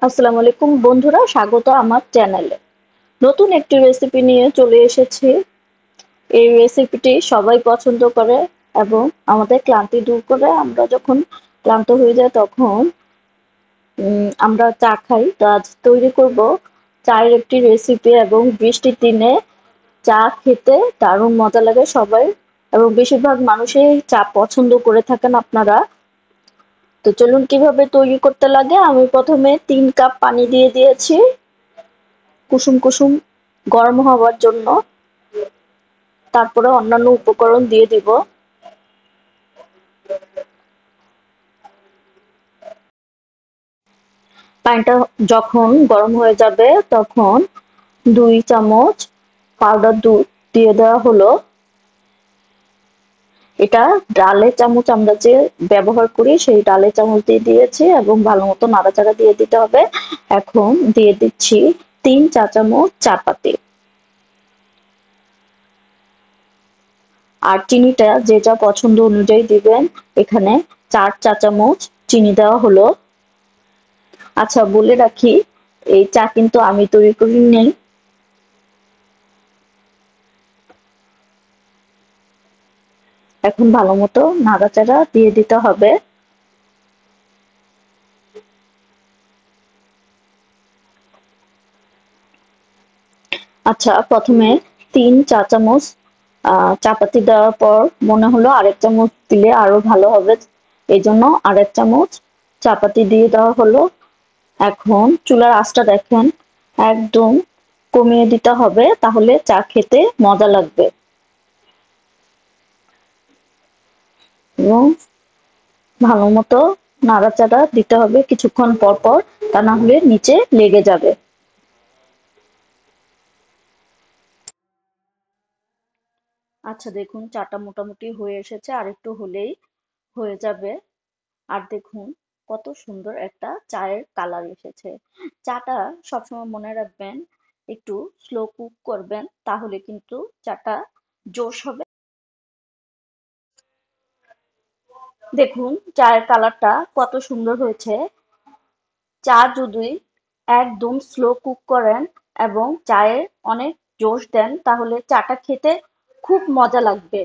আসসালামু আলাইকুম বন্ধুরা, স্বাগত আমার চ্যানেলে। নতুন একটি রেসিপি নিয়ে চলে এসেছি। এই রেসিপিটি সবাই পছন্দ করে এবং আমাদের ক্লান্তি দূর করে। আমরা যখন ক্লান্ত হয়ে যাই তখন আমরা চা খাই। তো আজ তৈরি করব চায়ের একটি রেসিপি এবং বৃষ্টির দিনে চা খেতে দারুণ মজা লাগে সবাই, এবং বেশিরভাগ মানুষই চা পছন্দ করে থাকেন আপনারা। তো চলুন কিভাবে তৈরি করতে লাগে। আমি প্রথমে 3 কাপ পানি দিয়ে দিয়েছি কুসুম কুসুম গরম হওয়ার জন্য। তারপরে অন্যান্য উপকরণ দিয়ে দিব। পানিটা যখন গরম হয়ে যাবে তখন 2 চামচ পাউডার দুধ দিয়ে দেওয়া হলো। এটা ডালের চামচ আমরা যে ব্যবহার করি সেই ডালের চামচ দিয়ে দিয়েছি এবং ভালো মতো নাড়াচাড়া দিয়ে দিতে হবে। এখন দিয়ে দিচ্ছি 3 চা চামচ চাপাতি। আর চিনিটা যে যা পছন্দ অনুযায়ী দিবেন। এখানে 4 চা চামচ চিনি দেওয়া হলো। আচ্ছা, বলে রাখি এই চা কিন্তু আমি তৈরি করি নেই। এখন ভালো মতো নাড়াচাড়া দিয়ে দিতে হবে। আচ্ছা, প্রথমে 3 চা চামচ চাপাতি দেওয়ার পর মনে হলো আরেক চামচ দিলে আরো ভালো হবে, এই জন্য আরেক চামচ চাপাতি দিয়ে দেওয়া হলো। এখন চুলার আঁচটা দেখেন একদম কমিয়ে দিতে হবে, তাহলে চা খেতে মজা লাগবে। এবং ভালো মতো নাড়াচাড়া দিতে হবে কিছুক্ষণ পর পর, তা না হলে নিচে লেগে যাবে। আচ্ছা দেখুন, চাটা মোটামুটি হয়ে এসেছে, আর একটু হলেই হয়ে যাবে। আর দেখুন কত সুন্দর একটা চায়ের কালার এসেছে। চাটা সবসময় মনে রাখবেন, একটু স্লো কুক করবেন, তাহলে কিন্তু চাটা জোশ হবে। দেখুন চায়ের কালারটা কত সুন্দর হয়েছে। চা যদি একদম স্লো কুক করেন এবং চায়ে অনেক জোশ দেন, তাহলে চাটা খেতে খুব মজা লাগবে।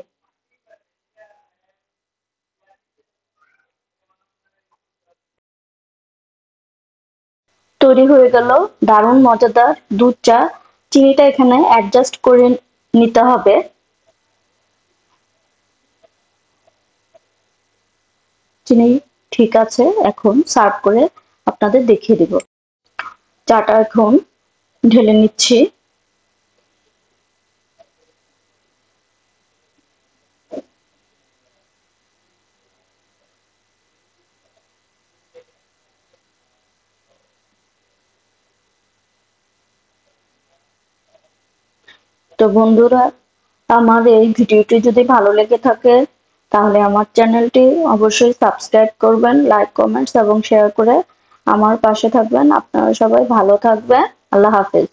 তৈরি হয়ে গেল দারুণ মজাদার দুধ চা। চিনিটা এখানে অ্যাডজাস্ট করে নিতে হবে। চিনি ঠিক আছে, এখন সার্ভ করে আপনাদের দেখিয়ে দিব। চাটা এখন ঢেলে নিচ্ছি। তো বন্ধুরা, আমার এই ভিডিওটি যদি ভালো লেগে থাকে তাহলে আমার চ্যানেলটি অবশ্যই সাবস্ক্রাইব করবেন, লাইক কমেন্টস এবং শেয়ার করে আমার পাশে থাকবেন। আপনারা সবাই ভালো থাকবেন। আল্লাহ হাফেজ।